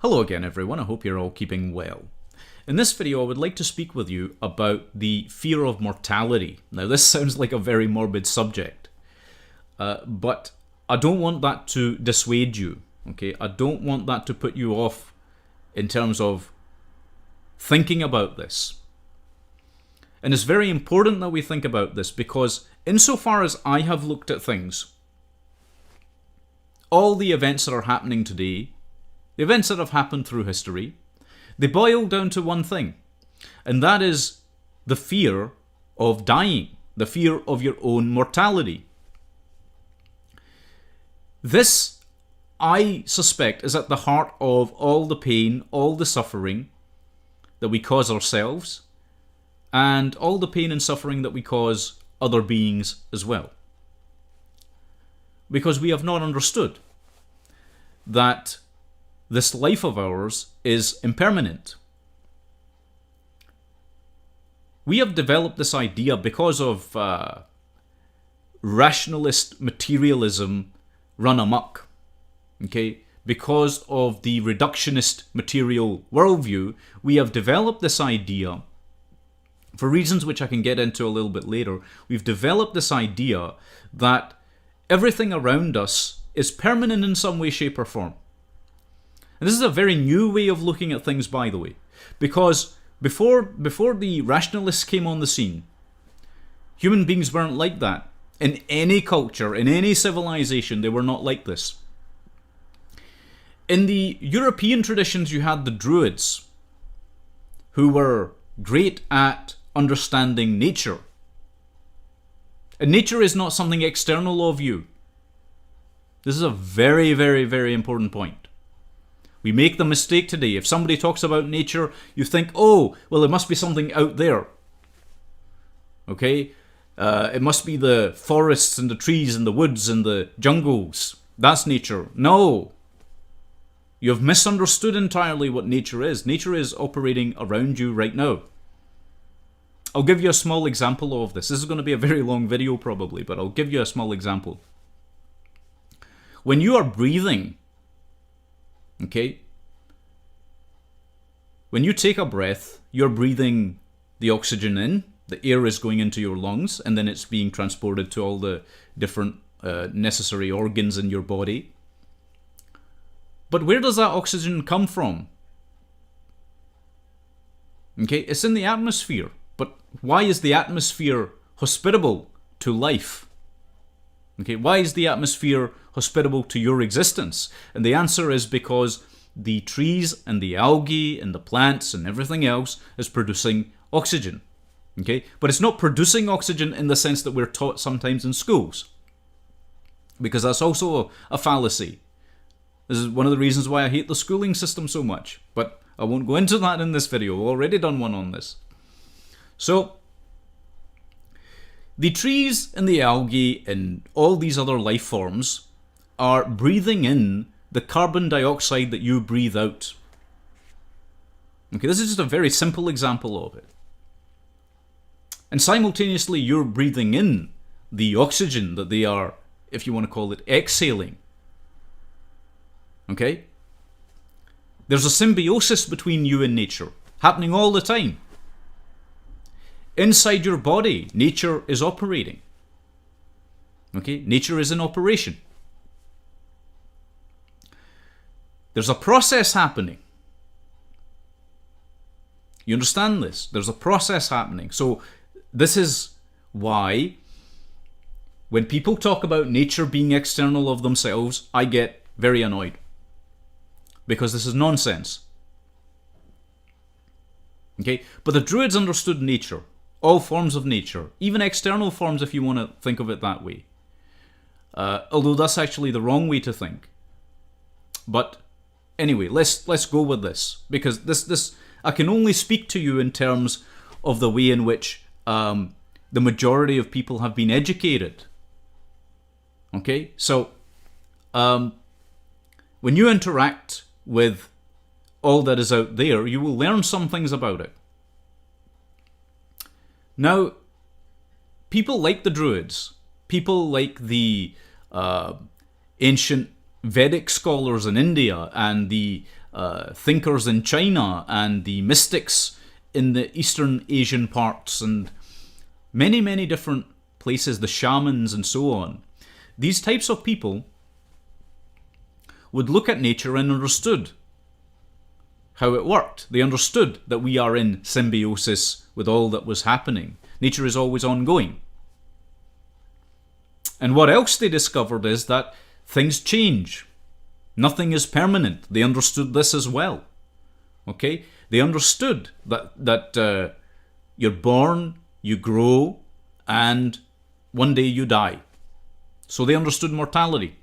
Hello again everyone, I hope you're all keeping well. In this video I would like to speak with you about the fear of mortality. Now this sounds like a very morbid subject, but I don't want that to dissuade you, okay? I don't want that to put you off in terms of thinking about this. And it's very important that we think about this because insofar as I have looked at things, all the events that are happening today, the events that have happened through history, they boil down to one thing, and that is the fear of dying, the fear of your own mortality. This, I suspect, is at the heart of all the pain, all the suffering that we cause ourselves, and all the pain and suffering that we cause other beings as well. Because we have not understood that this life of ours is impermanent. We have developed this idea because of rationalist materialism run amok. Okay? Because of the reductionist material worldview, we have developed this idea, for reasons which I can get into a little bit later, we've developed this idea that everything around us is permanent in some way, shape, or form. And this is a very new way of looking at things, by the way, because before the rationalists came on the scene, human beings weren't like that. In any culture, in any civilization, they were not like this. In the European traditions, you had the Druids, who were great at understanding nature. And nature is not something external of you. This is a very, very, very important point. We make the mistake today. If somebody talks about nature, you think, oh, well, it must be something out there. Okay? It must be the forests and the trees and the woods and the jungles. That's nature. No. You have misunderstood entirely what nature is. Nature is operating around you right now. I'll give you a small example of this. This is going to be a very long video probably, but I'll give you a small example. When you are breathing, okay, when you take a breath, you're breathing the oxygen in, the air is going into your lungs, and then it's being transported to all the different necessary organs in your body. But where does that oxygen come from? Okay, it's in the atmosphere. But why is the atmosphere hospitable to life? Okay, why is the atmosphere hospitable to your existence? And the answer is because the trees and the algae and the plants and everything else is producing oxygen. Okay, but it's not producing oxygen in the sense that we're taught sometimes in schools, because that's also a fallacy. This is one of the reasons why I hate the schooling system so much, but I won't go into that in this video. We've already done one on this. So, the trees and the algae and all these other life forms are breathing in the carbon dioxide that you breathe out. Okay, this is just a very simple example of it. And simultaneously, you're breathing in the oxygen that they are, if you want to call it, exhaling. Okay? There's a symbiosis between you and nature, happening all the time. Inside your body, nature is operating. Okay? Nature is in operation. There's a process happening. You understand this? There's a process happening. So this is why when people talk about nature being external of themselves, I get very annoyed. Because this is nonsense. Okay? But the Druids understood nature. All forms of nature. Even external forms, if you want to think of it that way. Although that's actually the wrong way to think. But anyway, let's go with this. Because this I can only speak to you in terms of the way in which the majority of people have been educated. Okay? So, when you interact with all that is out there, you will learn some things about it. Now, people like the Druids, people like the ancient Vedic scholars in India and the thinkers in China and the mystics in the Eastern Asian parts and many, many different places, the shamans and so on. These types of people would look at nature and understood how it worked. They understood that we are in symbiosis with all that was happening. Nature is always ongoing. And what else they discovered is that things change. Nothing is permanent. They understood this as well. Okay? They understood that you're born, you grow, and one day you die. So they understood mortality.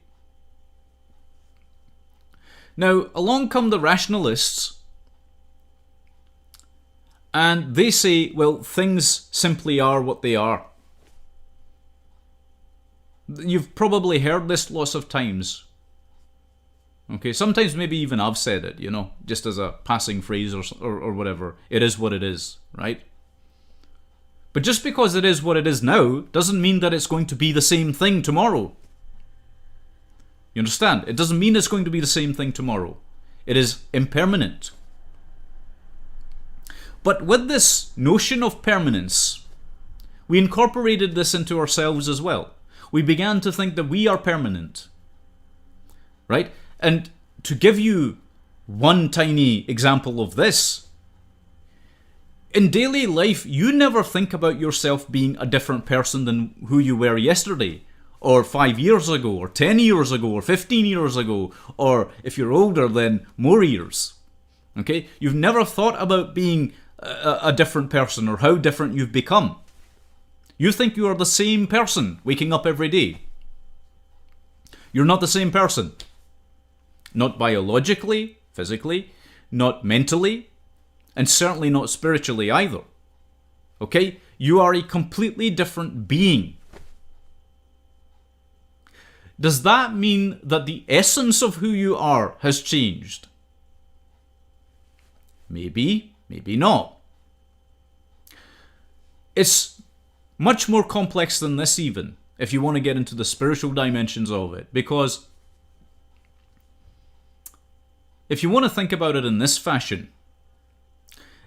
Now, along come the rationalists, and they say, well, things simply are what they are. You've probably heard this lots of times. Okay, sometimes maybe even I've said it, just as a passing phrase or whatever. It is what it is, right? But just because it is what it is now doesn't mean that it's going to be the same thing tomorrow. You understand? It doesn't mean it's going to be the same thing tomorrow. It is impermanent. But with this notion of permanence, we incorporated this into ourselves as well. We began to think that we are permanent. Right? And to give you one tiny example of this, in daily life, you never think about yourself being a different person than who you were yesterday, or 5 years ago, or 10 years ago, or 15 years ago, or if you're older, then more years. Okay? You've never thought about being a different person or how different you've become. You think you are the same person waking up every day. You're not the same person. Not biologically, physically, not mentally, and certainly not spiritually either. Okay? You are a completely different being. Does that mean that the essence of who you are has changed? Maybe, maybe not. It's much more complex than this even, if you want to get into the spiritual dimensions of it. Because if you want to think about it in this fashion,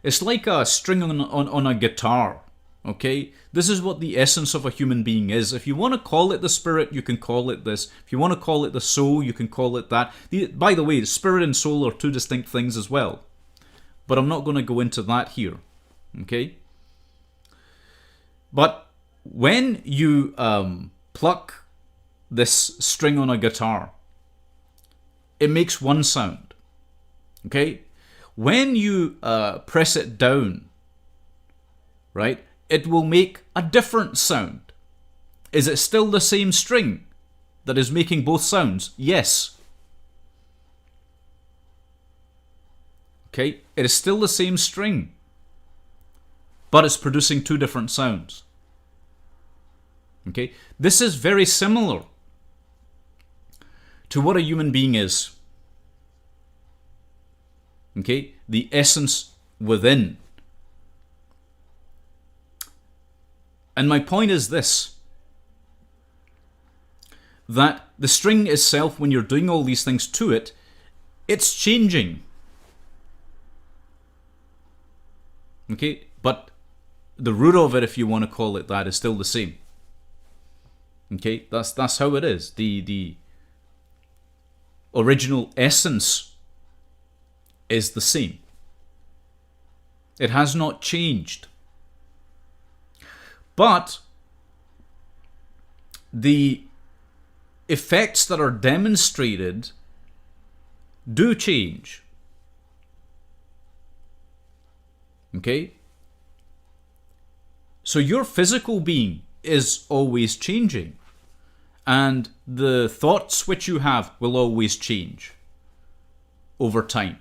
it's like a string on a guitar. Okay? This is what the essence of a human being is. If you want to call it the spirit, you can call it this. If you want to call it the soul, you can call it that. By the way, the spirit and soul are two distinct things as well. But I'm not going to go into that here. Okay? But when you pluck this string on a guitar, it makes one sound. Okay? When you press it down, right, it will make a different sound. Is it still the same string that is making both sounds? Yes. Okay, it is still the same string, but it's producing two different sounds. Okay, this is very similar to what a human being is. Okay, the essence within. And my point is this, that the string itself, when you're doing all these things to it, it's changing. Okay, but the root of it, if you want to call it that, is still the same. Okay, that's how it is. The original essence is the same. It has not changed. But the effects that are demonstrated do change. Okay? So your physical being is always changing. And the thoughts which you have will always change over time.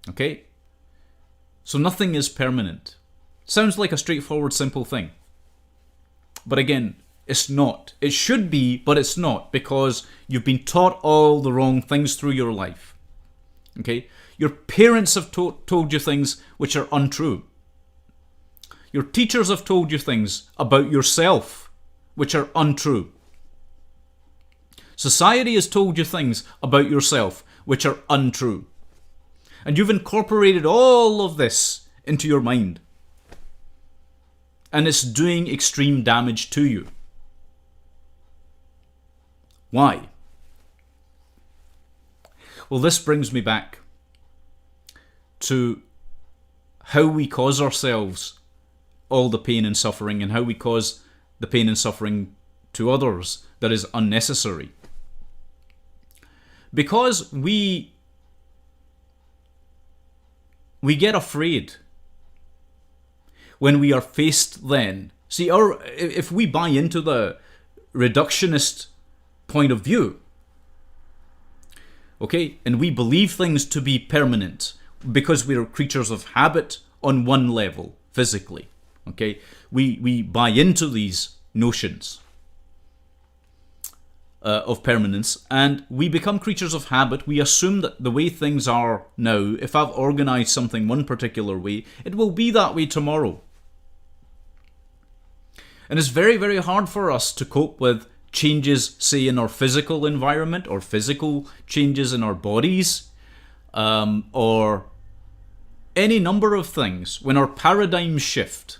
Okay? So nothing is permanent. Sounds like a straightforward, simple thing. But again, it's not. It should be, but it's not, because you've been taught all the wrong things through your life. Okay? Your parents have told you things which are untrue. Your teachers have told you things about yourself which are untrue. Society has told you things about yourself which are untrue. And you've incorporated all of this into your mind. And it's doing extreme damage to you. Why? Well, this brings me back to how we cause ourselves all the pain and suffering, and how we cause the pain and suffering to others that is unnecessary. Because we get afraid when we are faced then. See, if we buy into the reductionist point of view, okay, and we believe things to be permanent because we are creatures of habit on one level, physically, okay, we buy into these notions of permanence, and we become creatures of habit. We assume that the way things are now, if I've organized something one particular way, it will be that way tomorrow. And it's very, very hard for us to cope with changes, say, in our physical environment, or physical changes in our bodies, or any number of things, when our paradigms shift.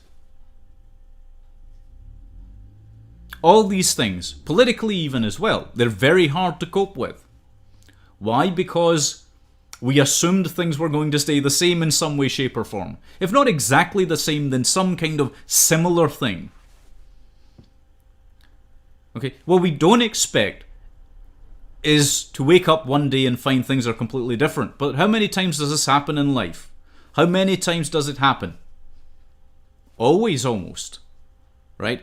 All these things, politically even as well, they're very hard to cope with. Why? Because we assumed things were going to stay the same in some way, shape, or form. If not exactly the same, then some kind of similar thing. Okay, what we don't expect is to wake up one day and find things are completely different. But how many times does this happen in life? How many times does it happen? Always, almost. Right?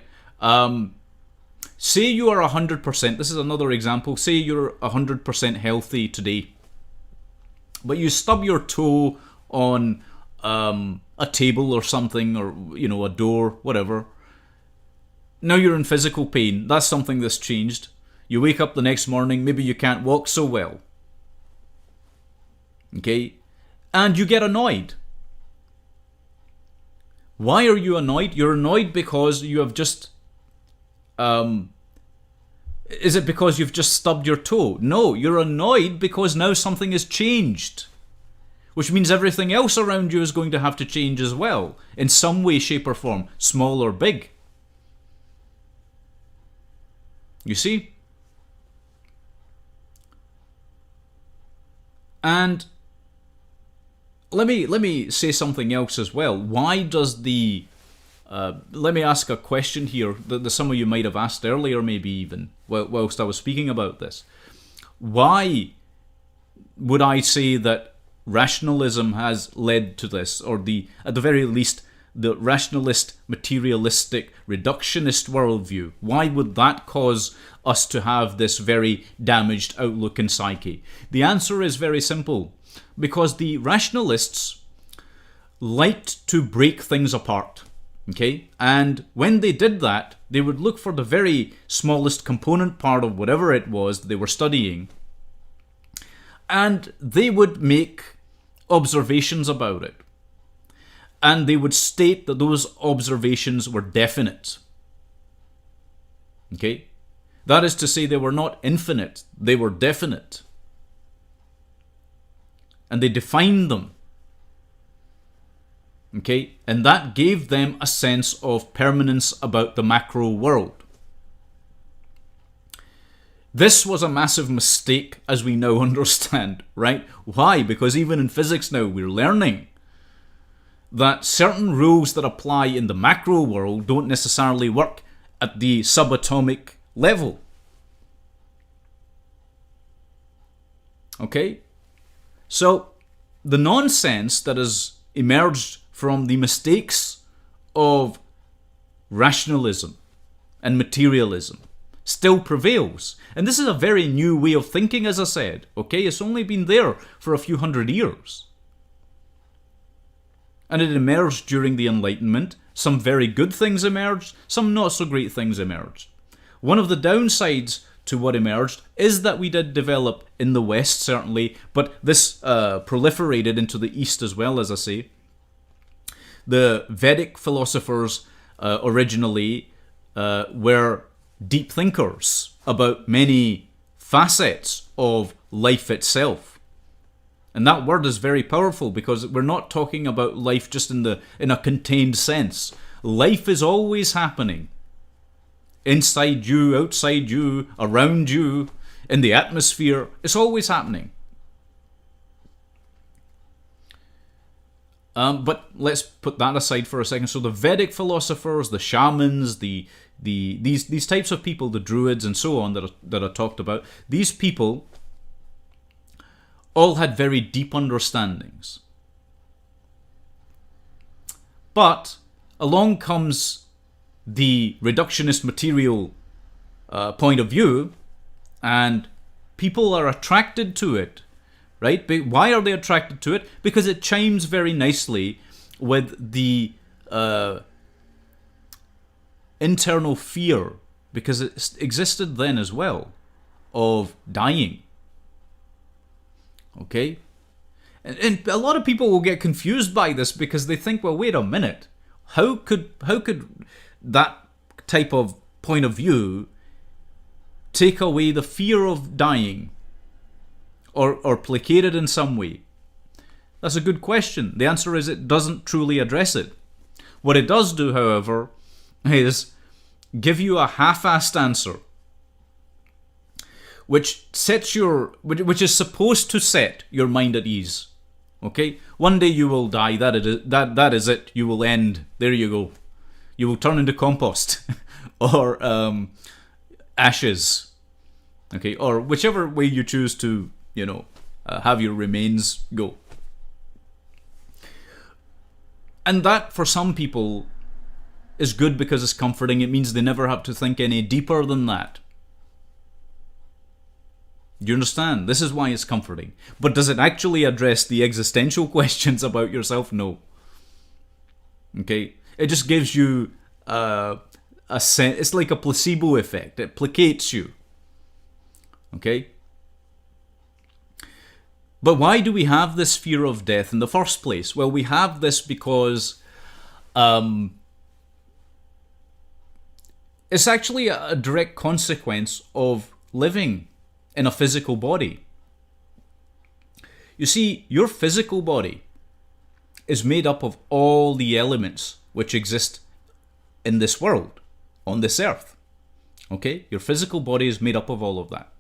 Say you are 100%, this is another example, say you're 100% healthy today, but you stub your toe on a table or something, or, a door, whatever. Now you're in physical pain. That's something that's changed. You wake up the next morning, maybe you can't walk so well. Okay? And you get annoyed. Why are you annoyed? You're annoyed because you have just... is it because you've just stubbed your toe? No, you're annoyed because now something has changed. Which means everything else around you is going to have to change as well. In some way, shape or form. Small or big. You see? And let me say something else as well. Why does the... let me ask a question here that some of you might have asked earlier, maybe even, whilst I was speaking about this. Why would I say that rationalism has led to this, or at the very least, the rationalist, materialistic, reductionist worldview? Why would that cause us to have this very damaged outlook in psyche? The answer is very simple. Because the rationalists liked to break things apart. Okay? And when they did that, they would look for the very smallest component part of whatever it was they were studying. And they would make observations about it. And they would state that those observations were definite. Okay? That is to say, they were not infinite, they were definite. And they defined them. Okay? And that gave them a sense of permanence about the macro world. This was a massive mistake, as we now understand, right? Why? Because even in physics now, we're learning that certain rules that apply in the macro world don't necessarily work at the subatomic level. Okay? So, the nonsense that has emerged from the mistakes of rationalism and materialism still prevails. And this is a very new way of thinking, as I said. Okay? It's only been there for a few hundred years. And it emerged during the Enlightenment. Some very good things emerged, some not so great things emerged. One of the downsides to what emerged is that we did develop in the West, certainly, but this proliferated into the East as well, as I say. The Vedic philosophers originally were deep thinkers about many facets of life itself. And that word is very powerful because we're not talking about life just in a contained sense. Life is always happening. Inside you, outside you, around you, in the atmosphere. It's always happening. But let's put that aside for a second. So the Vedic philosophers, the shamans, these types of people, the druids and so on that I talked about, these people all had very deep understandings. But along comes the reductionist material point of view, and people are attracted to it, right? But why are they attracted to it? Because it chimes very nicely with the internal fear, because it existed then as well, of dying. Okay? And a lot of people will get confused by this because they think, well, wait a minute. How could that type of point of view take away the fear of dying or placate it in some way? That's a good question. The answer is it doesn't truly address it. What it does do, however, is give you a half-assed answer, which is supposed to set your mind at ease. Okay? One day you will die. That is it. You will end. There you go. You will turn into compost or ashes. Okay? Or whichever way you choose to, have your remains go. And that, for some people, is good because it's comforting. It means they never have to think any deeper than that. Do you understand? This is why it's comforting. But does it actually address the existential questions about yourself? No. Okay? It just gives you a sense. It's like a placebo effect. It placates you. Okay? But why do we have this fear of death in the first place? Well, we have this because it's actually a direct consequence of living in a physical body. You see, your physical body is made up of all the elements which exist in this world, on this earth. Okay? Your physical body is made up of all of that.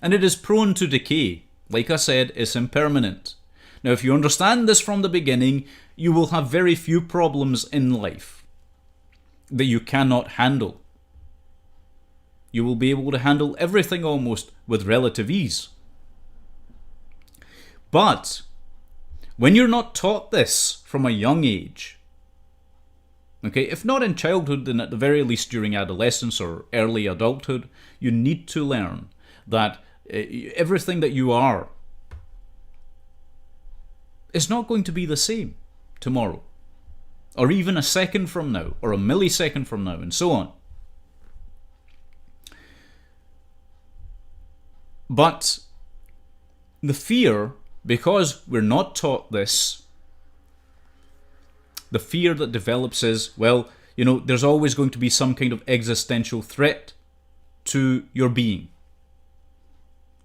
And it is prone to decay. Like I said, it's impermanent. Now, if you understand this from the beginning, you will have very few problems in life that you cannot handle. You will be able to handle everything almost with relative ease. But when you're not taught this from a young age, okay, if not in childhood, then at the very least during adolescence or early adulthood, you need to learn that everything that you are is not going to be the same tomorrow, or even a second from now, or a millisecond from now, and so on. But the fear, because we're not taught this, the fear that develops is, well, there's always going to be some kind of existential threat to your being.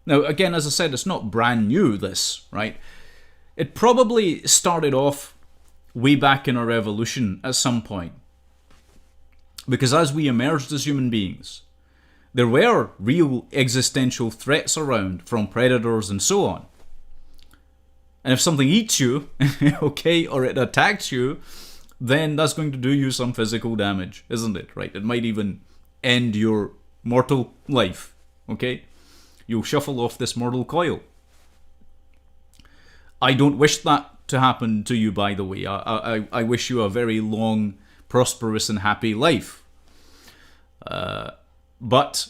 Now, again, as I said, it's not brand new, this, right? It probably started off way back in our evolution at some point. Because as we emerged as human beings, there were real existential threats around from predators and so on. And if something eats you, okay, or it attacks you, then that's going to do you some physical damage, isn't it? Right? It might even end your mortal life, okay? You'll shuffle off this mortal coil. I don't wish that to happen to you, by the way. I wish you a very long, prosperous and happy life. But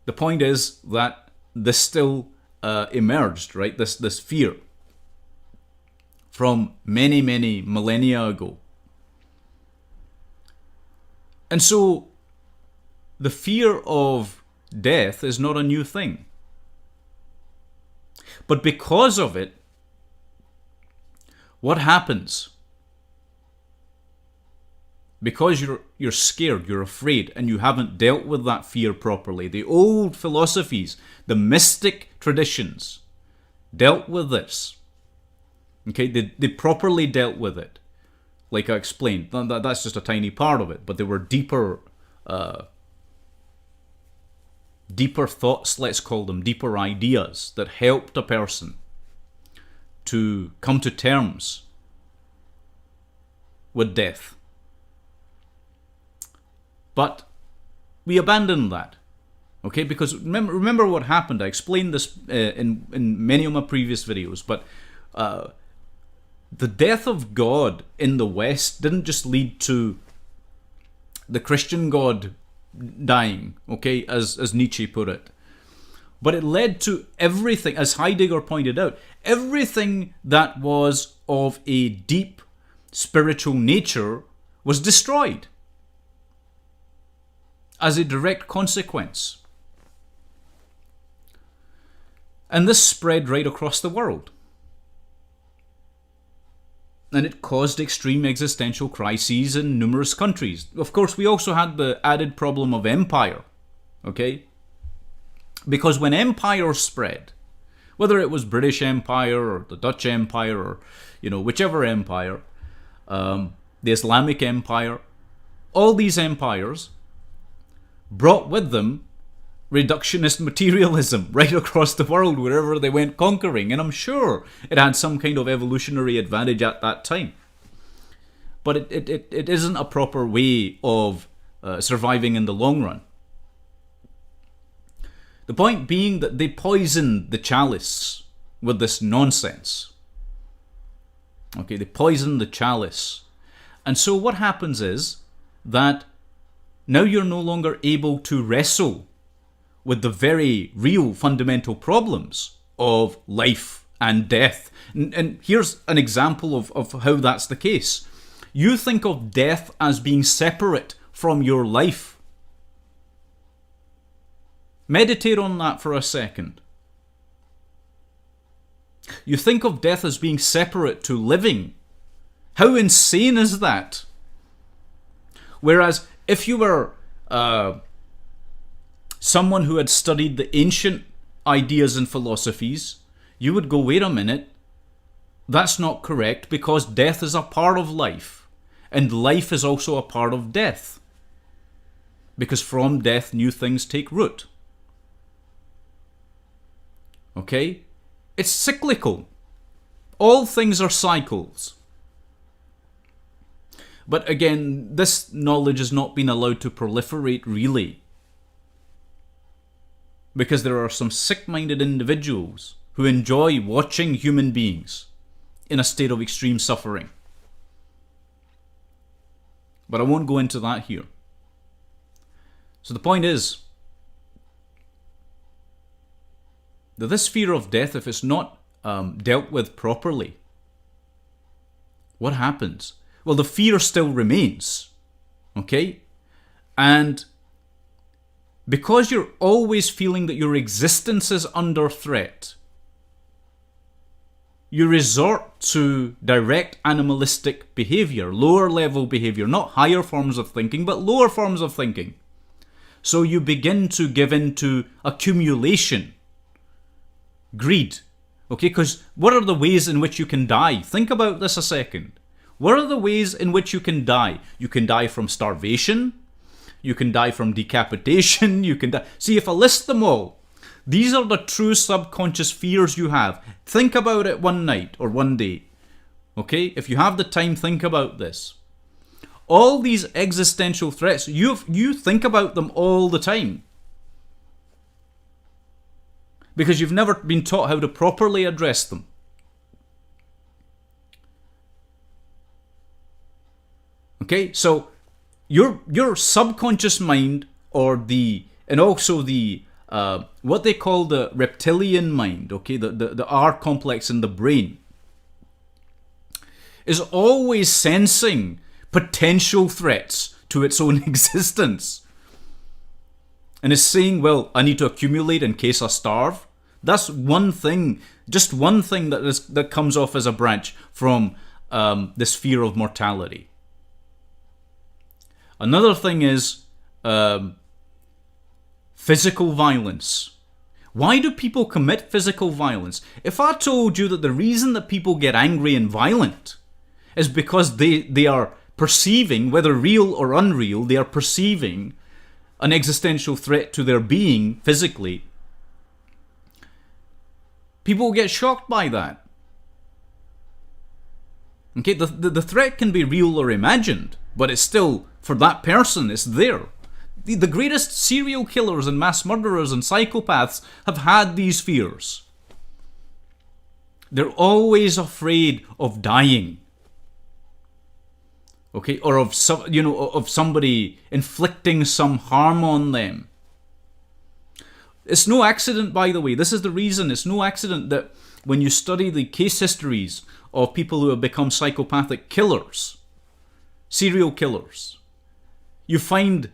the point is that this still emerged, right? This fear from many, many millennia ago. And so the fear of death is not a new thing. But because of it, what happens? because you're scared, you're afraid, and you haven't dealt with that fear properly. The old philosophies, the mystic traditions, dealt with this. Okay, they properly dealt with it. Like I explained, that's just a tiny part of it, but there were deeper thoughts, let's call them, deeper ideas that helped a person to come to terms with death. But we abandoned that, okay? Because remember what happened. I explained this in many of my previous videos, but the death of God in the West didn't just lead to the Christian God dying, okay, as Nietzsche put it. But it led to everything, as Heidegger pointed out, everything that was of a deep spiritual nature was destroyed as a direct consequence. And this spread right across the world. And it caused extreme existential crises in numerous countries. Of course, we also had the added problem of empire, okay? Because when empires spread, whether it was British Empire or the Dutch Empire or, whichever empire, the Islamic Empire, all these empires brought with them reductionist materialism right across the world wherever they went conquering, and I'm sure it had some kind of evolutionary advantage at that time. But it isn't a proper way of surviving in the long run. The point being that they poisoned the chalice with this nonsense. Okay, they poisoned the chalice. And so what happens is that now you're no longer able to wrestle with the very real fundamental problems of life and death. And here's an example of how that's the case. You think of death as being separate from your life. Meditate on that for a second. You think of death as being separate to living. How insane is that? Whereas if you were someone who had studied the ancient ideas and philosophies, you would go, wait a minute, that's not correct, because death is a part of life, and life is also a part of death, because from death new things take root. Okay? It's cyclical. All things are cycles. But again, this knowledge has not been allowed to proliferate really, because there are some sick-minded individuals who enjoy watching human beings in a state of extreme suffering. But I won't go into that here. So the point is that this fear of death, if it's not dealt with properly, what happens? Well, the fear still remains, okay? And because you're always feeling that your existence is under threat, you resort to direct animalistic behavior, lower level behavior, not higher forms of thinking, but lower forms of thinking. So you begin to give in to accumulation, greed, okay? Because what are the ways in which you can die? Think about this a second. What are the ways in which you can die? You can die from starvation. You can die from decapitation. You can die. See, if I list them all, these are the true subconscious fears you have. Think about it one night or one day. Okay? If you have the time, think about this. All these existential threats, you think about them all the time. Because you've never been taught how to properly address them. Okay? So your subconscious mind, and also the what they call the reptilian mind, okay, the R complex in the brain, is always sensing potential threats to its own existence, and is saying, well, I need to accumulate in case I starve. That's one thing, just one thing that comes off as a branch from this fear of mortality. Another thing is physical violence. Why do people commit physical violence? If I told you that the reason that people get angry and violent is because they are perceiving, whether real or unreal, they are perceiving an existential threat to their being physically, people get shocked by that. Okay, the threat can be real or imagined, but it's still, for that person, it's there. The greatest serial killers and mass murderers and psychopaths have had these fears. They're always afraid of dying. Okay, or of somebody inflicting some harm on them. It's no accident, by the way. This is the reason. It's no accident that when you study the case histories of people who have become psychopathic killers, serial killers, you find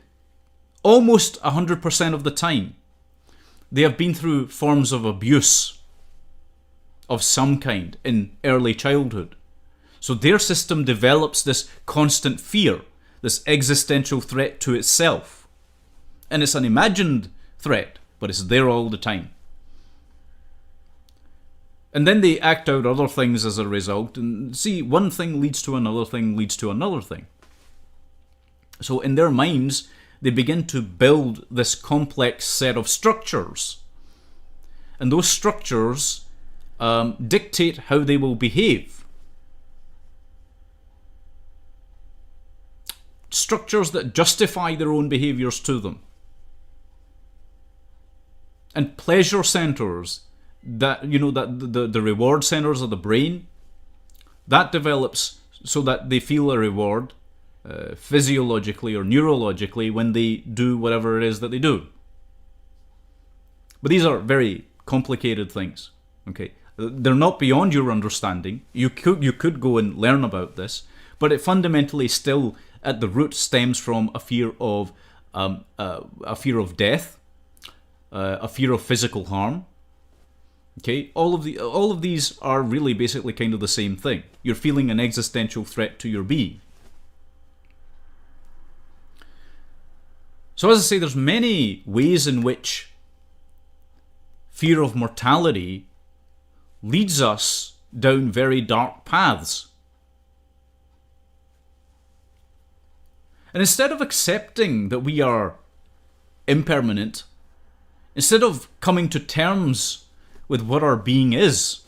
almost 100% of the time they have been through forms of abuse of some kind in early childhood. So their system develops this constant fear, this existential threat to itself. And it's an imagined threat, but it's there all the time. And then they act out other things as a result. And see, one thing leads to another thing, leads to another thing. So in their minds, they begin to build this complex set of structures. And those structures dictate how they will behave. Structures that justify their own behaviors to them. And pleasure centers, that the reward centers of the brain, that develops so that they feel a reward physiologically or neurologically when they do whatever it is that they do. But these are very complicated things. Okay, they're not beyond your understanding. You could go and learn about this, but it fundamentally still at the root stems from a fear of death, a fear of physical harm. Okay, all of these are really basically kind of the same thing. You're feeling an existential threat to your being. So as I say, there's many ways in which fear of mortality leads us down very dark paths. And instead of accepting that we are impermanent, instead of coming to terms with what our being is,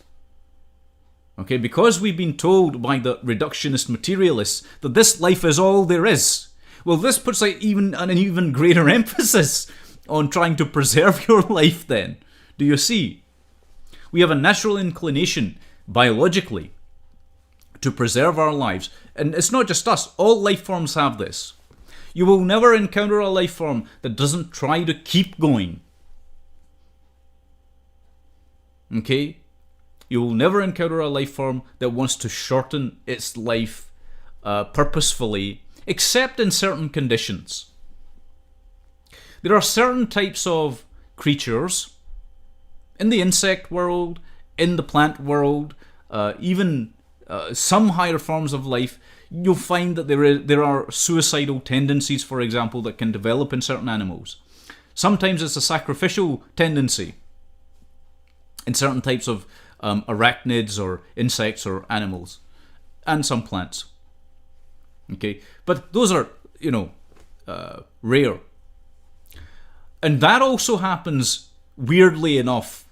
okay, because we've been told by the reductionist materialists that this life is all there is, well, this puts an even greater emphasis on trying to preserve your life then. Do you see? We have a natural inclination, biologically, to preserve our lives. And it's not just us. All life forms have this. You will never encounter a life form that doesn't try to keep going. Okay? You will never encounter a life form that wants to shorten its life purposefully, except in certain conditions. There are certain types of creatures in the insect world, in the plant world, even some higher forms of life. You'll find that there are suicidal tendencies, for example, that can develop in certain animals. Sometimes it's a sacrificial tendency in certain types of arachnids or insects or animals, and some plants. Okay, but those are, rare. And that also happens, weirdly enough,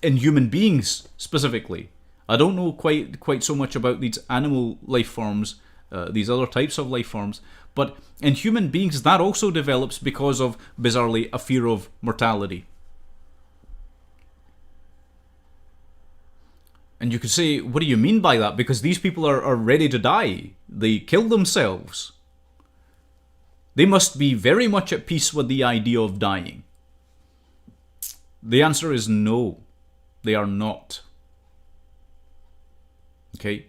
in human beings specifically. I don't know quite so much about these animal life forms, these other types of life forms, but in human beings that also develops because of, bizarrely, a fear of mortality. And you could say, what do you mean by that? Because these people are ready to die. They kill themselves. They must be very much at peace with the idea of dying. The answer is no, they are not. Okay?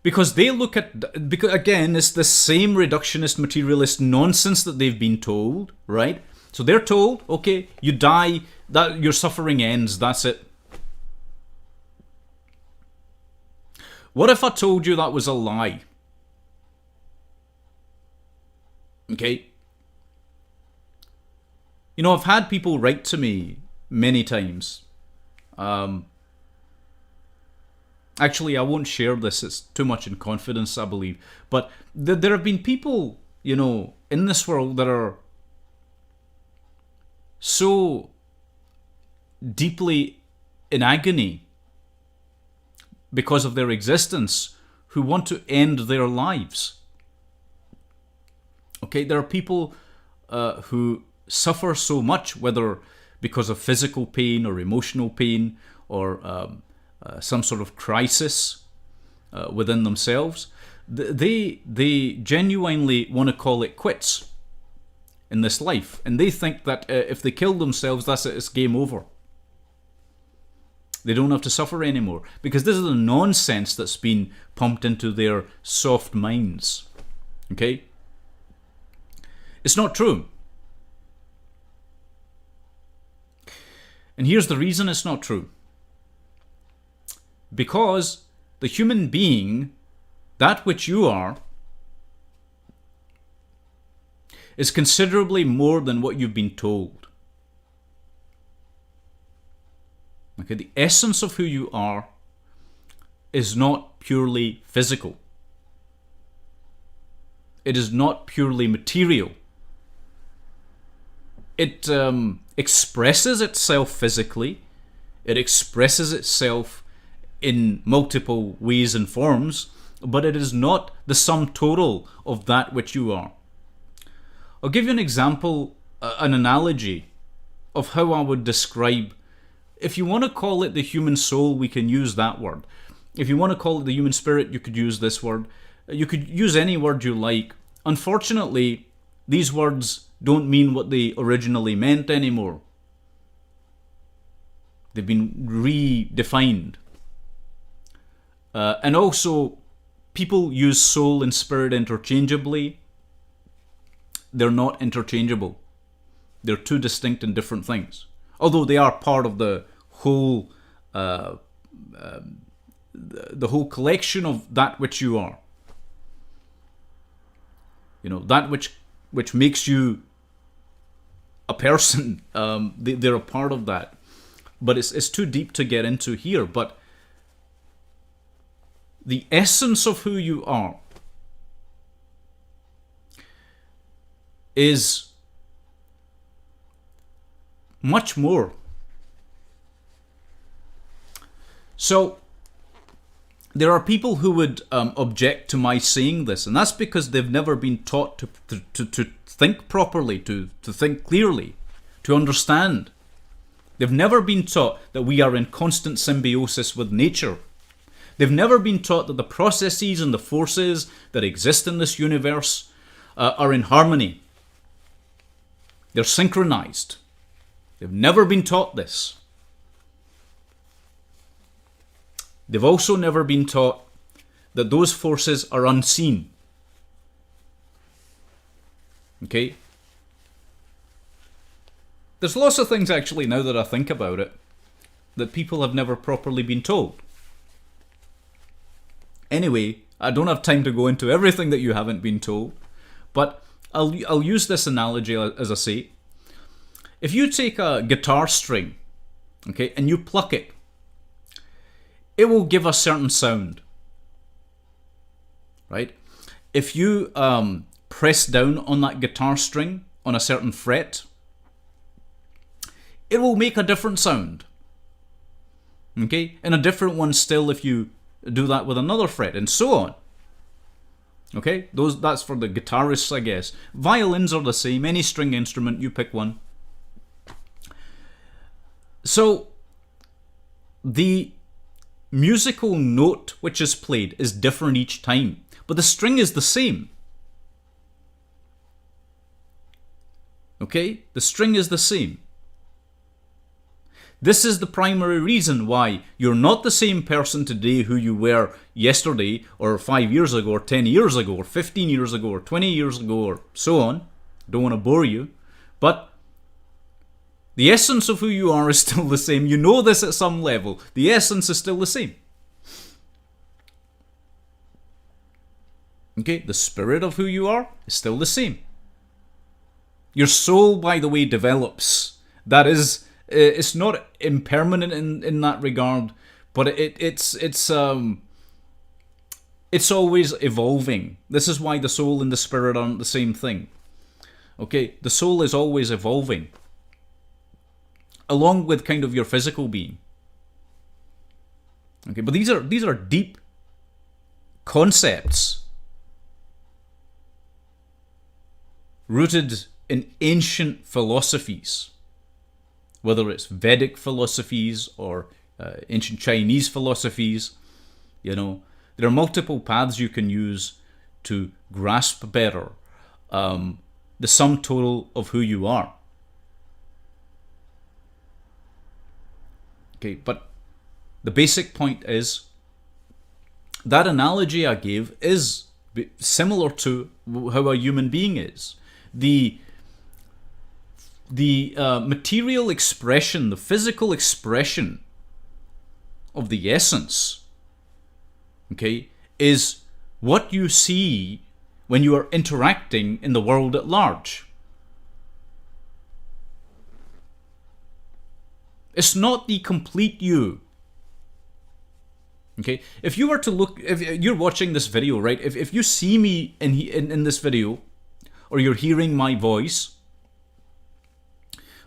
Because they look at, because again, it's the same reductionist materialist nonsense that they've been told, right? So they're told, okay, you die, that your suffering ends, that's it. What if I told you that was a lie? Okay? You know, I've had people write to me many times. Actually, I won't share this. It's too much in confidence, I believe. But there have been people, you know, in this world that are so deeply in agony because of their existence who want to end their lives. Okay, there are people who suffer so much, whether because of physical pain or emotional pain or some sort of crisis within themselves. They genuinely want to call it quits in this life, and they think that if they kill themselves, that's it, it's game over. They don't have to suffer anymore, because this is the nonsense that's been pumped into their soft minds. Okay? It's not true. And here's the reason it's not true. Because the human being, that which you are, is considerably more than what you've been told. Okay, the essence of who you are is not purely physical. It is not purely material. It expresses itself physically. It expresses itself in multiple ways and forms, but it is not the sum total of that which you are. I'll give you an example, an analogy of how I would describe, if you want to call it the human soul, we can use that word. If you want to call it the human spirit, you could use this word. You could use any word you like. Unfortunately, these words don't mean what they originally meant anymore. They've been redefined. And also, people use soul and spirit interchangeably. They're not interchangeable. They're two distinct and different things. Although they are part of the whole, the whole collection of that which you are. You know, that which makes you a person. They're a part of that. But it's too deep to get into here. But the essence of who you are is much more. So there are people who would object to my saying this, and that's because they've never been taught to think properly, to think clearly, to understand. They've never been taught that we are in constant symbiosis with nature. They've never been taught that the processes and the forces that exist in this universe are in harmony. They're synchronized. They've never been taught this. They've also never been taught that those forces are unseen. Okay? There's lots of things actually, now that I think about it, that people have never properly been told. Anyway, I don't have time to go into everything that you haven't been told, but I'll use this analogy as I say. If you take a guitar string, okay, and you pluck it, it will give a certain sound, right? If you press down on that guitar string on a certain fret, it will make a different sound, okay? And a different one still if you do that with another fret, and so on. Okay, that's for the guitarists, I guess. Violins are the same. Any string instrument, you pick one. So the musical note which is played is different each time, but the string is the same. Okay, the string is the same. This is the primary reason why you're not the same person today who you were yesterday, or 5 years ago, or 10 years ago, or 15 years ago, or 20 years ago, or so on. Don't want to bore you. But the essence of who you are is still the same. You know this at some level. The essence is still the same. Okay, the spirit of who you are is still the same. Your soul, by the way, develops. That is, it's not impermanent in that regard, but it's always evolving. This is why the soul and the spirit aren't the same thing. Okay, the soul is always evolving, along with kind of your physical being. Okay, but these are deep concepts rooted in ancient philosophies, whether it's Vedic philosophies or ancient Chinese philosophies. You know, there are multiple paths you can use to grasp better the sum total of who you are. Okay, but the basic point is that analogy I gave is similar to how a human being is. The material expression, the physical expression of the essence, okay, is what you see when you are interacting in the world at large. It's not the complete you. Okay, if you were to look, if you're watching this video, right, if you see me in this video, or you're hearing my voice,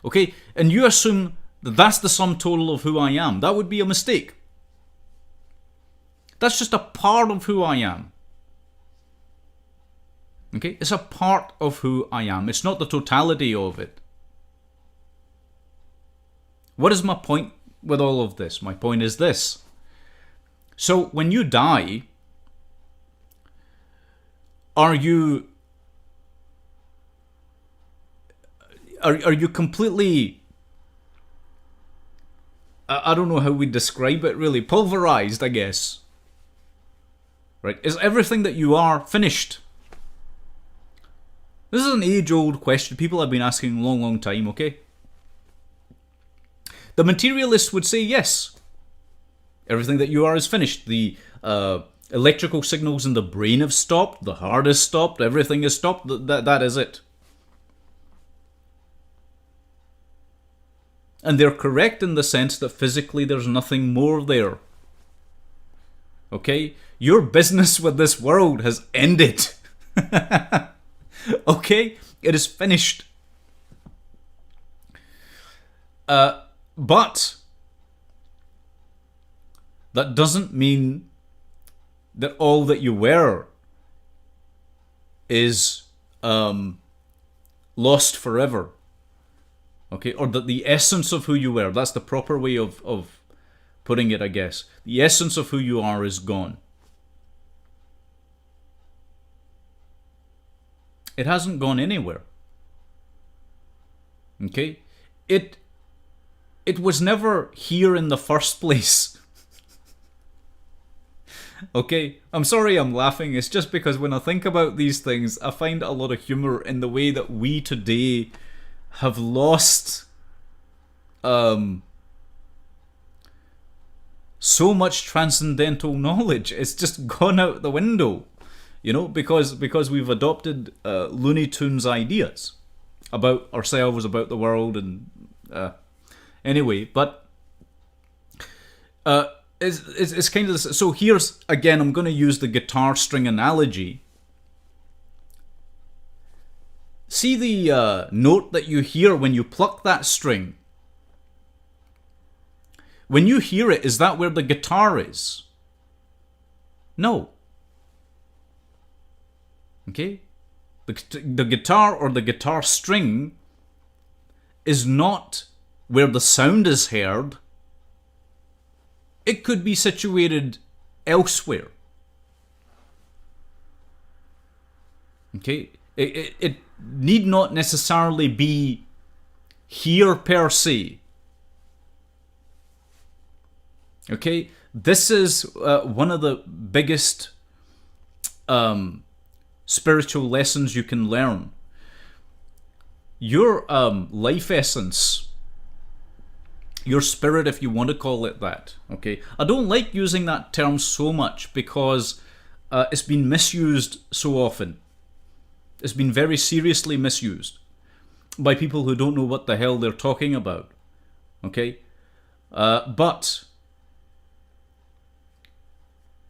okay, and you assume that that's the sum total of who I am, that would be a mistake. That's just a part of who I am. Okay, it's a part of who I am. It's not the totality of it. What is my point with all of this? My point is this. So when you die, are you completely, I don't know how we describe it really, pulverized, I guess. Right? Is everything that you are finished? This is an age-old question people have been asking a long, long time, okay? The materialist would say yes. Everything that you are is finished. The electrical signals in the brain have stopped. The heart has stopped. Everything is stopped. That is it. And they're correct in the sense that physically there's nothing more there. Okay? Your business with this world has ended. Okay? It is finished. But that doesn't mean that all that you were is lost forever. Okay? Or that the essence of who you were, that's the proper way of putting it, I guess. The essence of who you are is gone. It hasn't gone anywhere. Okay? It was never here in the first place. Okay? I'm sorry I'm laughing. It's just because when I think about these things, I find a lot of humor in the way that we today have lost so much transcendental knowledge. It's just gone out the window. You know, because we've adopted Looney Tunes ideas about ourselves, about the world, and anyway. But it's kind of this. So here's again, I'm going to use the guitar string analogy. See the note that you hear when you pluck that string. When you hear it, is that where the guitar is? No. Okay? The guitar or the guitar string is not where the sound is heard. It could be situated elsewhere. Okay? It need not necessarily be here per se. Okay? This is one of the biggest spiritual lessons you can learn. Your life essence, your spirit, if you want to call it that. Okay? I don't like using that term so much because it's been misused so often. It's been very seriously misused. by people who don't know what the hell they're talking about. Okay? But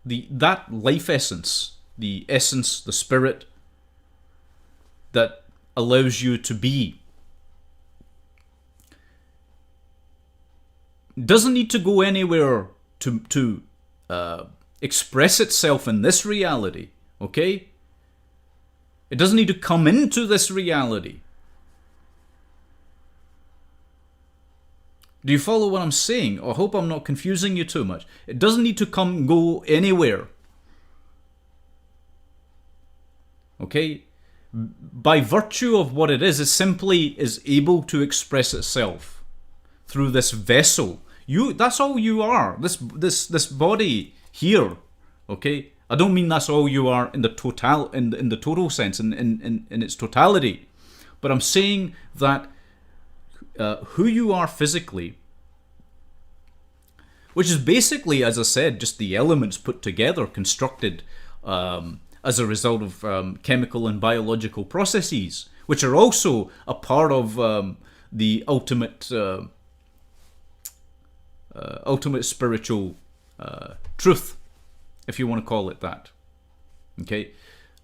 that life essence, the essence, the spirit that allows you to be, doesn't need to go anywhere to express itself in this reality. Okay? It doesn't need to come into this reality. Do you follow what I'm saying? I hope I'm not confusing you too much. It doesn't need to go anywhere. Okay? By virtue of what it simply is able to express itself through this vessel. That's all you are. This body here. Okay? I don't mean that's all you are in the total sense, in its totality. But I'm saying that who you are physically, which is basically, as I said, just the elements put together, constructed as a result of chemical and biological processes, which are also a part of the ultimate spiritual truth, if you want to call it that. Okay,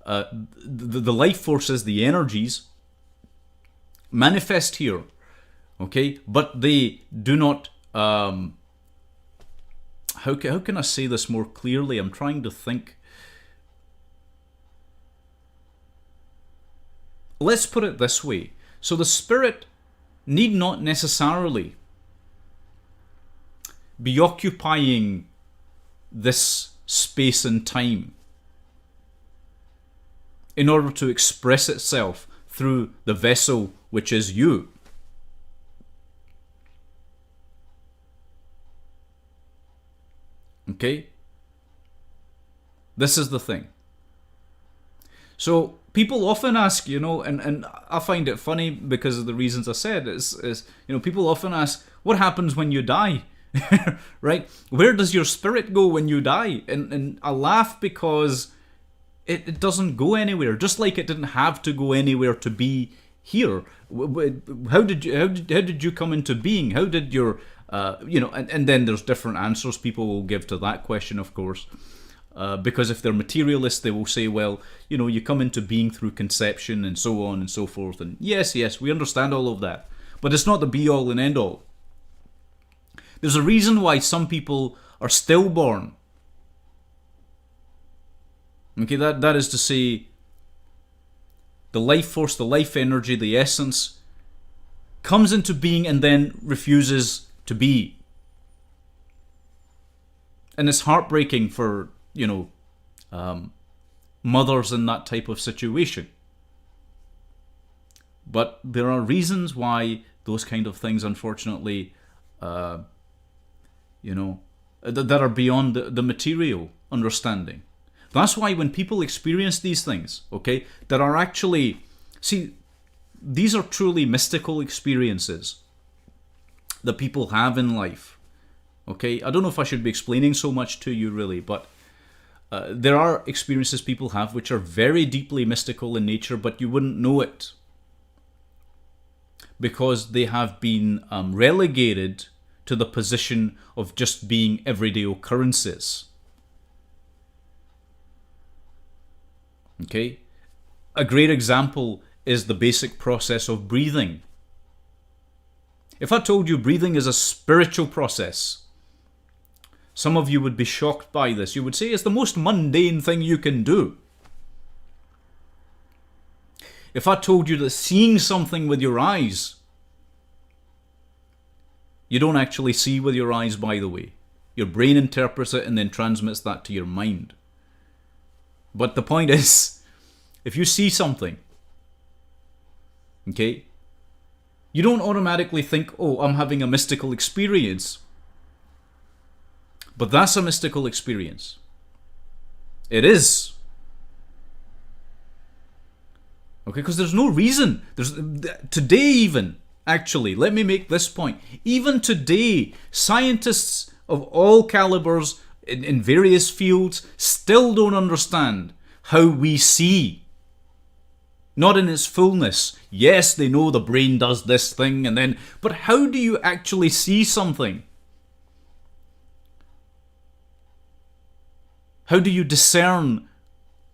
the life forces, the energies, manifest here. Okay, but they do not. How can I say this more clearly? I'm trying to think. Let's put it this way. So the spirit need not necessarily be occupying this space and time in order to express itself through the vessel which is you. Okay? This is the thing. So people often ask, and I find it funny because of the reasons I said, is people often ask, what happens when you die? Right? Where does your spirit go when you die? And I laugh because it doesn't go anywhere, just like it didn't have to go anywhere to be here. How did you come into being? How did your and then there's different answers people will give to that question, of course, because if they're materialists, they will say, well, you come into being through conception and so on and so forth. And yes, we understand all of that, but it's not the be all and end all. There's a reason why some people are stillborn. Okay, that is to say, the life force, the life energy, the essence comes into being and then refuses to be. And it's heartbreaking for, mothers in that type of situation. But there are reasons why those kind of things, unfortunately, that are beyond the material understanding. That's why when people experience these things, okay, that are actually, these are truly mystical experiences that people have in life. Okay, I don't know if I should be explaining so much to you really, but there are experiences people have which are very deeply mystical in nature, but you wouldn't know it because they have been relegated to the position of just being everyday occurrences. Okay, a great example is the basic process of breathing. If I told you breathing is a spiritual process, some of you would be shocked by this. You would say it's the most mundane thing you can do. If I told you that seeing something with your eyes, you don't actually see with your eyes, by the way. Your brain interprets it and then transmits that to your mind. But the point is, if you see something, okay, you don't automatically think, oh, I'm having a mystical experience. But that's a mystical experience. It is. Okay, because there's no reason. Today even, actually, let me make this point. Even today, scientists of all calibers in various fields still don't understand how we see. not in its fullness. Yes, they know the brain does this thing and then, but how do you actually see something? How do you discern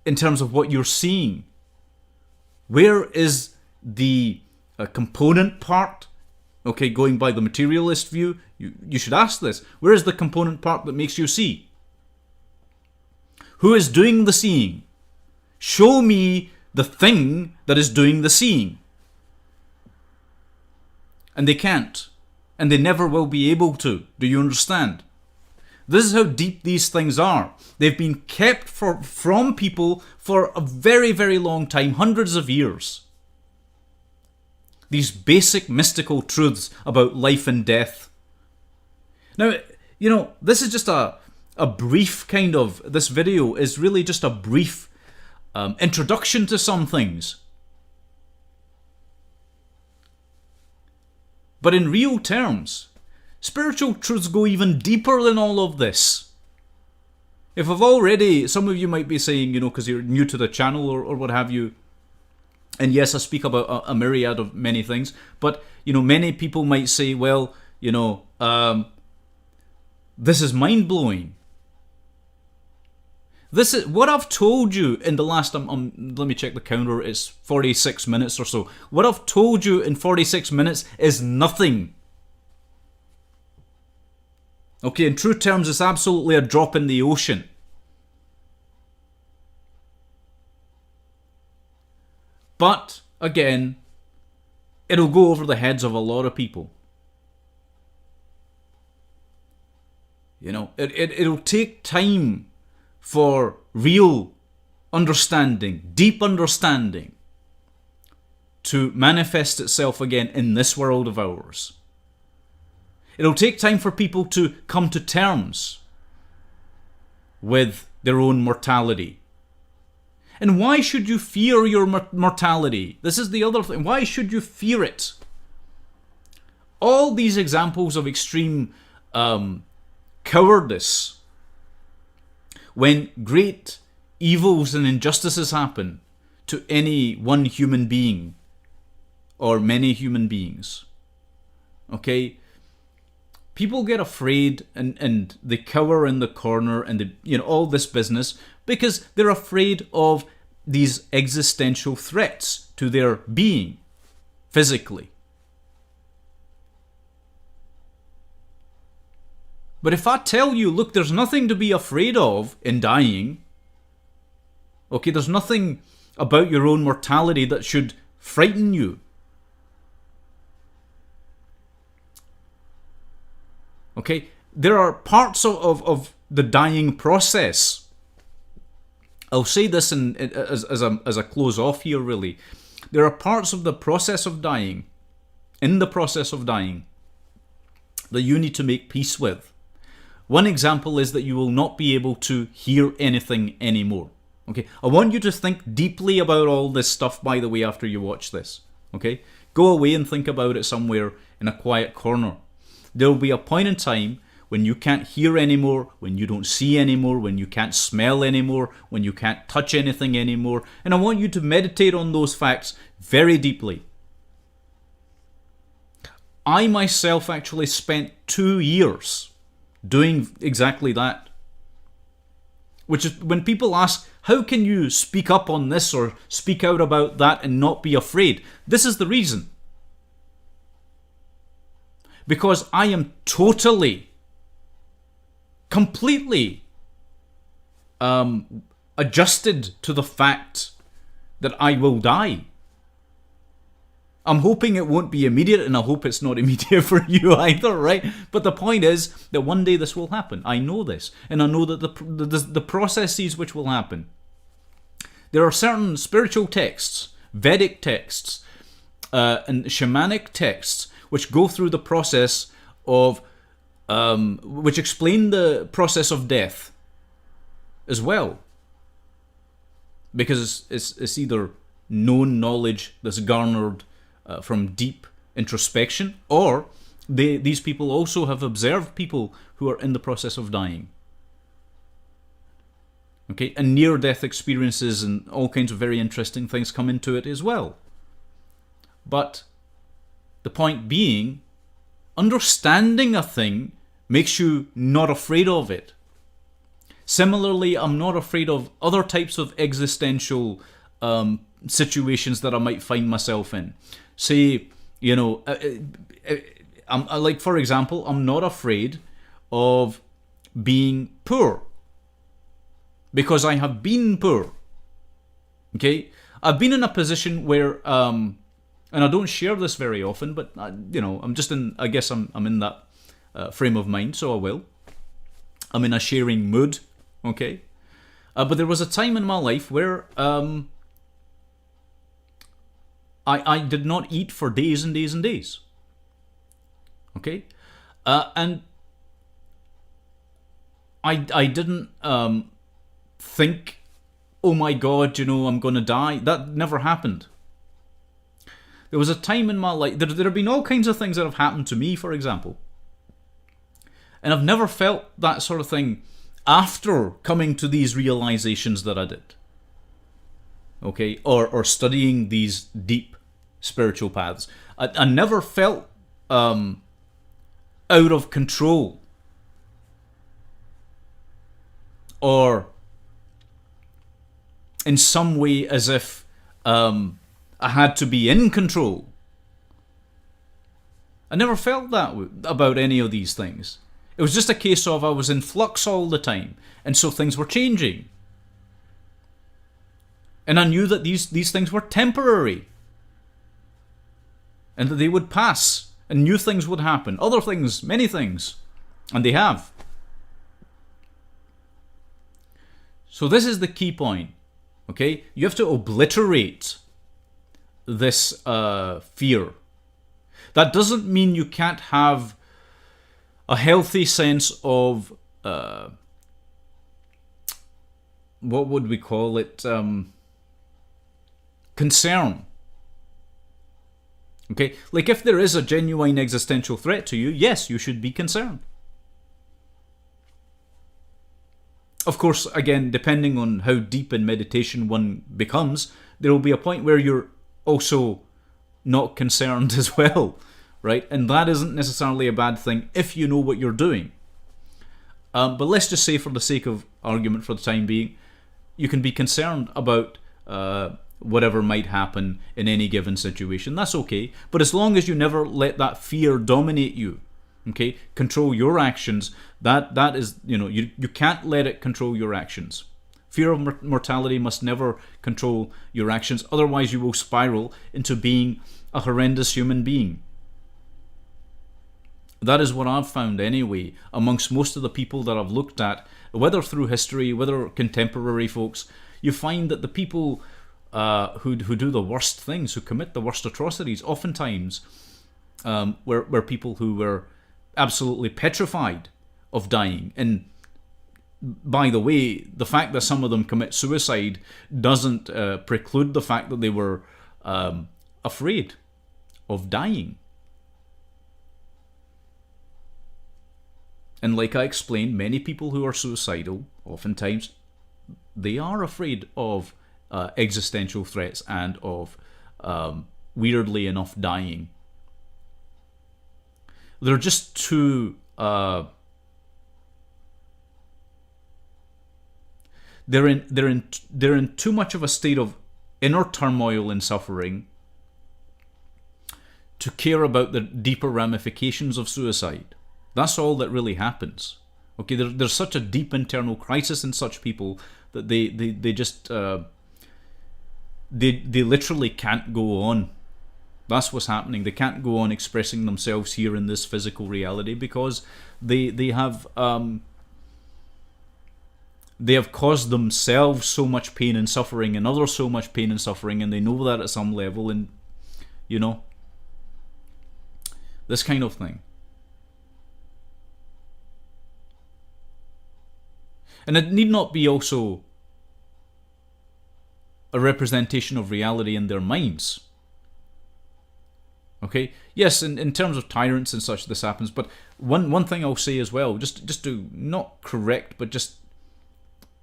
in terms of what you're seeing? Where is the component part? Okay, going by the materialist view, you should ask this. Where is the component part that makes you see? Who is doing the seeing? Show me the thing that is doing the seeing. And they can't. And they never will be able to. Do you understand? This is how deep these things are. They've been kept from people for a very, very long time, hundreds of years. These basic mystical truths about life and death. Now, this is just a brief kind of, this video is really just a brief introduction to some things. But in real terms, spiritual truths go even deeper than all of this. If I've already, some of you might be saying, because you're new to the channel or what have you, and yes, I speak about a myriad of many things, but, many people might say, well, this is mind-blowing. This is what I've told you in the last, let me check the counter, it's 46 minutes or so. What I've told you in 46 minutes is nothing. Okay, in true terms, it's absolutely a drop in the ocean. But, again, it'll go over the heads of a lot of people. It'll take time for real understanding, deep understanding, to manifest itself again in this world of ours. It'll take time for people to come to terms with their own mortality. And why should you fear your mortality? This is the other thing. Why should you fear it? All these examples of extreme cowardice, when great evils and injustices happen to any one human being or many human beings, okay, people get afraid and they cower in the corner and all this business because they're afraid of these existential threats to their being physically. But if I tell you, look, there's nothing to be afraid of in dying, okay, there's nothing about your own mortality that should frighten you. Okay, there are parts of the dying process. I'll say this as a close off here, really. There are parts of the process of dying, in the process of dying, that you need to make peace with. One example is that you will not be able to hear anything anymore. Okay, I want you to think deeply about all this stuff, by the way, after you watch this. Okay, go away and think about it somewhere in a quiet corner. There will be a point in time when you can't hear anymore, when you don't see anymore, when you can't smell anymore, when you can't touch anything anymore. And I want you to meditate on those facts very deeply. I myself actually spent 2 years doing exactly that. Which is when people ask, how can you speak up on this or speak out about that and not be afraid? This is the reason. Because I am totally, completely adjusted to the fact that I will die. I'm hoping it won't be immediate, and I hope it's not immediate for you either, right? But the point is that one day this will happen. I know this, and I know that the processes which will happen. There are certain spiritual texts, Vedic texts, and shamanic texts which go through the process of, which explain the process of death as well. Because it's either known knowledge that's garnered from deep introspection, or these people also have observed people who are in the process of dying. Okay, and near-death experiences and all kinds of very interesting things come into it as well. But the point being, understanding a thing makes you not afraid of it. Similarly, I'm not afraid of other types of existential situations that I might find myself in. Say, like, for example, I'm not afraid of being poor, because I have been poor. Okay, I've been in a position where, and I don't share this very often, but I'm just in. I guess I'm in that frame of mind, so I will. I'm in a sharing mood. Okay, but there was a time in my life where I did not eat for days and days and days. Okay, and I didn't think, oh my God, I'm going to die. That never happened. There was a time in my life, there have been all kinds of things that have happened to me, for example, and I've never felt that sort of thing after coming to these realizations that I did. Okay, or studying these deep spiritual paths. I never felt out of control, or in some way as if I had to be in control. I never felt that about any of these things. It was just a case of I was in flux all the time, and so things were changing. And I knew that these things were temporary, and that they would pass, and new things would happen, other things, many things, and they have. So this is the key point, okay? You have to obliterate this fear. That doesn't mean you can't have a healthy sense of, what would we call it, concern. Okay, like if there is a genuine existential threat to you, yes, you should be concerned. Of course, again, depending on how deep in meditation one becomes, there will be a point where you're also not concerned as well, right? And that isn't necessarily a bad thing if you know what you're doing. But let's just say, for the sake of argument for the time being, you can be concerned about whatever might happen in any given situation. That's okay. But as long as you never let that fear dominate you, okay, control your actions, that is, you can't let it control your actions. Fear of mortality must never control your actions. Otherwise, you will spiral into being a horrendous human being. That is what I've found anyway, amongst most of the people that I've looked at, whether through history, whether contemporary folks. You find that the people who do the worst things, who commit the worst atrocities, oftentimes were people who were absolutely petrified of dying. And by the way, the fact that some of them commit suicide doesn't preclude the fact that they were afraid of dying. And like I explained, many people who are suicidal, oftentimes, they are afraid of existential threats and of, weirdly enough, dying. They're just too... They're in too much of a state of inner turmoil and suffering to care about the deeper ramifications of suicide. That's all that really happens. Okay, there's such a deep internal crisis in such people that they just they literally can't go on. That's what's happening. They can't go on expressing themselves here in this physical reality because they have caused themselves so much pain and suffering, and others so much pain and suffering, and they know that at some level, and this kind of thing. And it need not be also a representation of reality in their minds. Okay? Yes, in terms of tyrants and such, this happens. But one thing I'll say as well, just to not correct, but just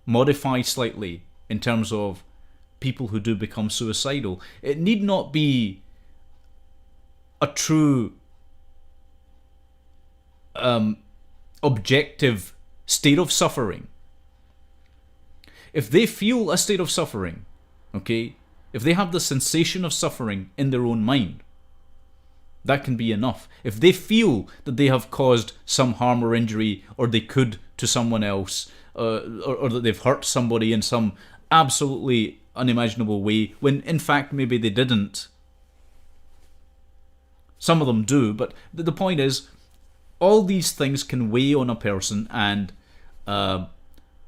modify slightly in terms of people who do become suicidal. It need not be a true objective state of suffering. If they feel a state of suffering, okay, if they have the sensation of suffering in their own mind, that can be enough. If they feel that they have caused some harm or injury, or they could to someone else, or that they've hurt somebody in some absolutely unimaginable way, when in fact maybe they didn't. Some of them do, but the point is, all these things can weigh on a person, and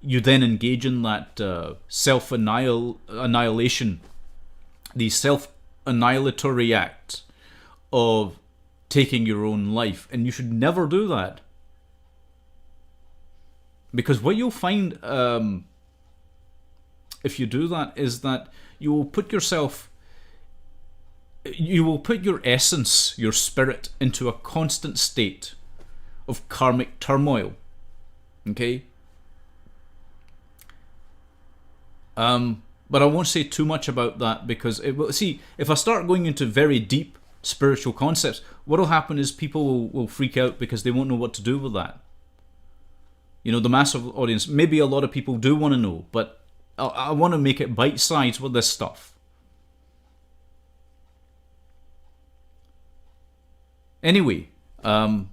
you then engage in that self-annihilation, the self-annihilatory act of taking your own life. And you should never do that. Because what you'll find if you do that is that you will put your essence, your spirit, into a constant state of karmic turmoil. Okay? But I won't say too much about that, because if I start going into very deep spiritual concepts, what will happen is people will freak out because they won't know what to do with that. You know, the massive audience, maybe a lot of people do want to know, but I want to make it bite-sized with this stuff. Anyway, as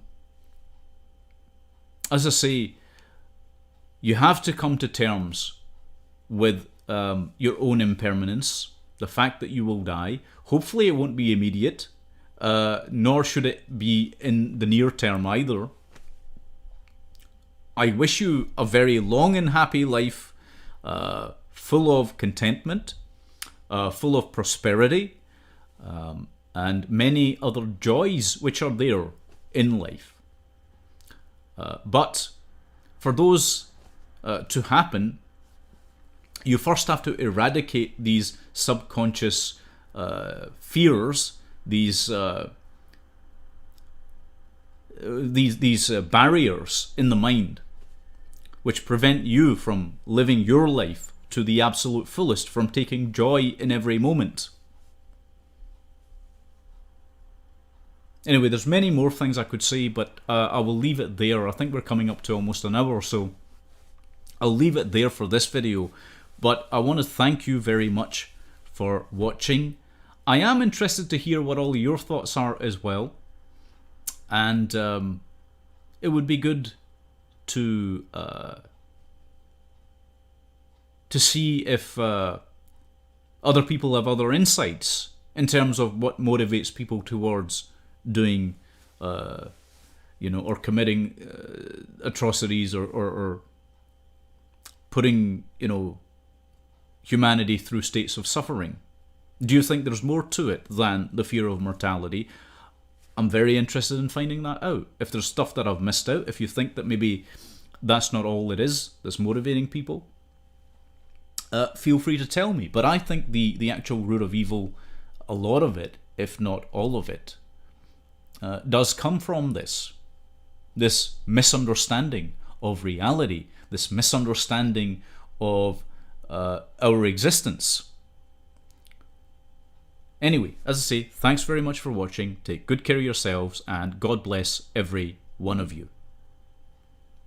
I say, you have to come to terms with your own impermanence, the fact that you will die. Hopefully it won't be immediate, nor should it be in the near term either. I wish you a very long and happy life, full of contentment, full of prosperity, and many other joys which are there in life. But for those to happen, you first have to eradicate these subconscious fears, these barriers in the mind, which prevent you from living your life to the absolute fullest, from taking joy in every moment. Anyway, there's many more things I could say, but I will leave it there. I think we're coming up to almost an hour or so. I'll leave it there for this video, but I want to thank you very much for watching. I am interested to hear what all your thoughts are as well, and it would be good to see if other people have other insights in terms of what motivates people towards doing, or committing atrocities, or putting, humanity through states of suffering. Do you think there's more to it than the fear of mortality? I'm very interested in finding that out. If there's stuff that I've missed out, if you think that maybe that's not all it is that's motivating people, feel free to tell me. But I think the actual root of evil, a lot of it, if not all of it, does come from this misunderstanding of reality, this misunderstanding of our existence. Anyway, as I say, thanks very much for watching. Take good care of yourselves, and God bless every one of you.